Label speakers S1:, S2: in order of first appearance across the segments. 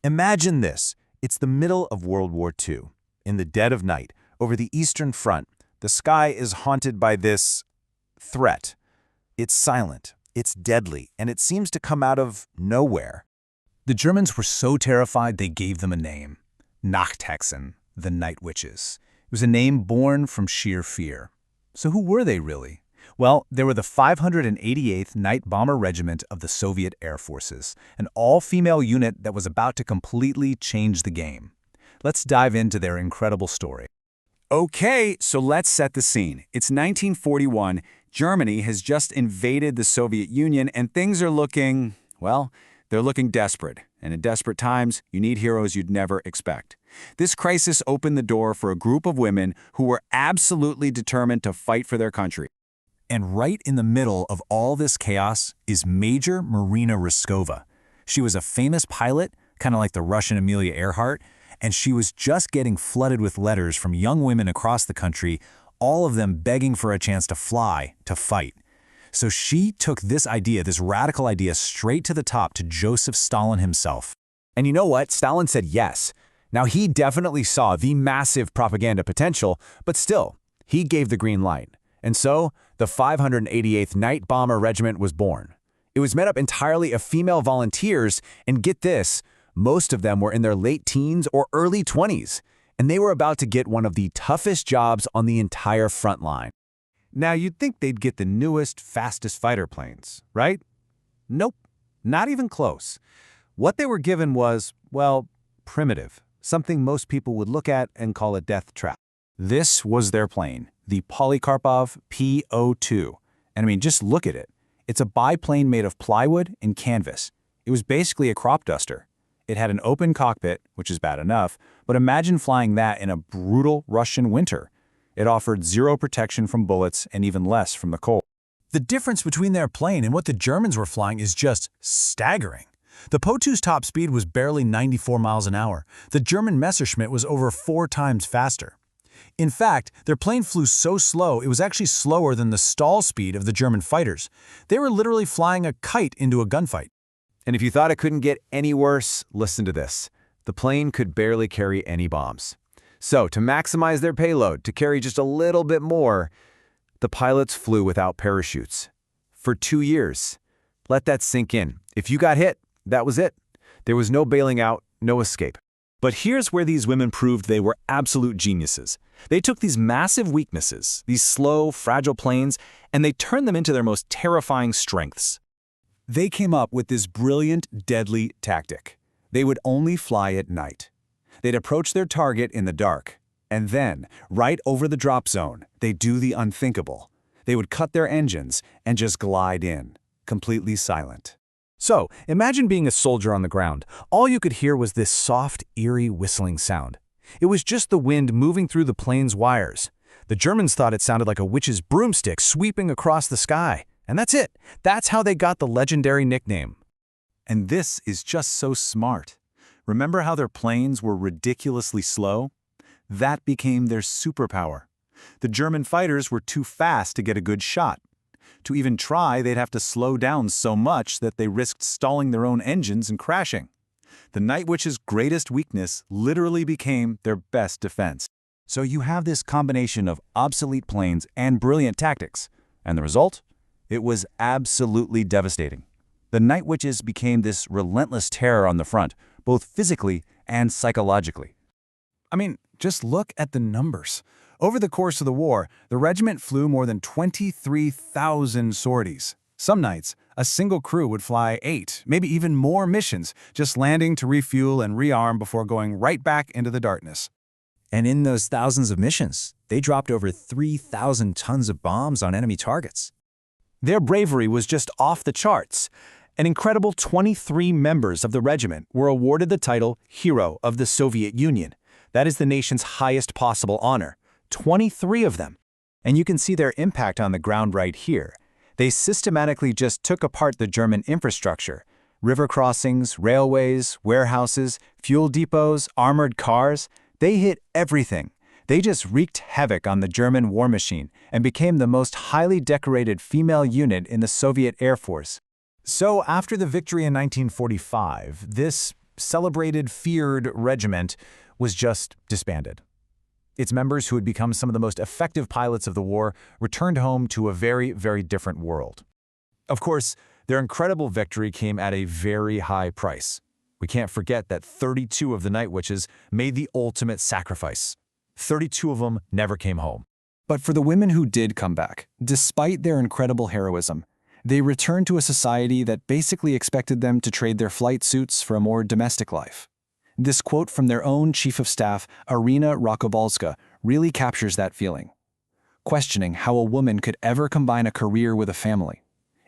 S1: Imagine this. It's the middle of World War II. In the dead of night, over the Eastern Front, the sky is haunted by this threat. It's silent, it's deadly, and it seems to come out of nowhere.
S2: The Germans were so terrified they gave them a name. Nachthexen, the Night Witches. It was a name born from sheer fear. So who were they really? Well, they were the 588th Night Bomber Regiment of the Soviet Air Forces, an all-female unit that was about to completely change the game. Let's dive into their incredible story.
S3: Okay, so let's set the scene. It's 1941. Germany has just invaded the Soviet Union, and things are looking, well, they're looking desperate. And in desperate times, you need heroes you'd never expect. This crisis opened the door for a group of women who were absolutely determined to fight for their country.
S1: And right in the middle of all this chaos is Major Marina Raskova. She was a famous pilot, kind of like the Russian Amelia Earhart, and she was just getting flooded with letters from young women across the country, all of them begging for a chance to fly, to fight. So she took this idea, this radical idea, straight to the top to Joseph Stalin himself.
S3: And you know what? Stalin said yes. Now, he definitely saw the massive propaganda potential, but still, he gave the green light. And so, the 588th Night Bomber Regiment was born. It was made up entirely of female volunteers, and get this, most of them were in their late teens or early 20s, and they were about to get one of the toughest jobs on the entire front line. Now, you'd think they'd get the newest, fastest fighter planes, right? Nope, not even close. What they were given was, well, primitive, something most people would look at and call a death trap. This was their plane, the Polikarpov P-02. And I mean, just look at it. It's a biplane made of plywood and canvas. It was basically a crop duster. It had an open cockpit, which is bad enough, but imagine flying that in a brutal Russian winter. It offered zero protection from bullets and even less from the cold.
S2: The difference between their plane and what the Germans were flying is just staggering. The Po-2's top speed was barely 94 miles an hour. The German Messerschmitt was over 4 times faster. In fact, their plane flew so slow it was actually slower than the stall speed of the German fighters. They were literally flying a kite into a gunfight.
S3: And if you thought it couldn't get any worse, listen to this. The plane could barely carry any bombs. So, to maximize their payload, to carry just a little bit more, the pilots flew without parachutes. For 2 years. Let that sink in. If you got hit, that was it. There was no bailing out, no escape.
S1: But here's where these women proved they were absolute geniuses. They took these massive weaknesses, these slow, fragile planes, and they turned them into their most terrifying strengths. They came up with this brilliant, deadly tactic. They would only fly at night. They'd approach their target in the dark, and then, right over the drop zone, they'd do the unthinkable. They would cut their engines and just glide in, completely silent. So, imagine being a soldier on the ground. All you could hear was this soft, eerie whistling sound. It was just the wind moving through the plane's wires. The Germans thought it sounded like a witch's broomstick sweeping across the sky. And that's it. That's how they got the legendary nickname. And this is just so smart. Remember how their planes were ridiculously slow? That became their superpower. The German fighters were too fast to get a good shot. To even try, they'd have to slow down so much that they risked stalling their own engines and crashing. The Night Witch's greatest weakness literally became their best defense. So you have this combination of obsolete planes and brilliant tactics. And the result? It was absolutely devastating. The Night Witches became this relentless terror on the front, both physically and psychologically. I mean, just look at the numbers. Over the course of the war, the regiment flew more than 23,000 sorties. Some nights, a single crew would fly 8, maybe even more missions, just landing to refuel and rearm before going right back into the darkness. And in those thousands of missions, they dropped over 3,000 tons of bombs on enemy targets. Their bravery was just off the charts. An incredible 23 members of the regiment were awarded the title Hero of the Soviet Union. That is the nation's highest possible honor. 23 of them. And you can see their impact on the ground right here. They systematically just took apart the German infrastructure. River crossings, railways, warehouses, fuel depots, armored cars. They hit everything. They just wreaked havoc on the German war machine and became the most highly decorated female unit in the Soviet Air Force. So after the victory in 1945, this
S3: celebrated, feared regiment was just disbanded. Its members, who had become some of the most effective pilots of the war, returned home to a very, very different world. Of course, their incredible victory came at a very high price. We can't forget that 32 of the Night Witches made the ultimate sacrifice. 32 of them never came home.
S1: But for the women who did come back, despite their incredible heroism, they returned to a society that basically expected them to trade their flight suits for a more domestic life. This quote from their own Chief of Staff, Marina Raskova, really captures that feeling. Questioning how a woman could ever combine a career with a family.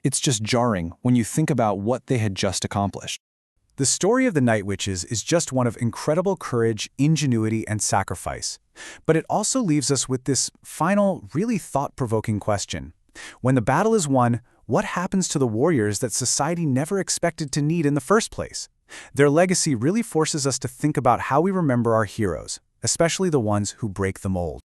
S1: It's just jarring when you think about what they had just accomplished.
S2: The story of the Night Witches is just one of incredible courage, ingenuity, and sacrifice. But it also leaves us with this final, really thought-provoking question. When the battle is won, what happens to the warriors that society never expected to need in the first place? Their legacy really forces us to think about how we remember our heroes, especially the ones who break the mold.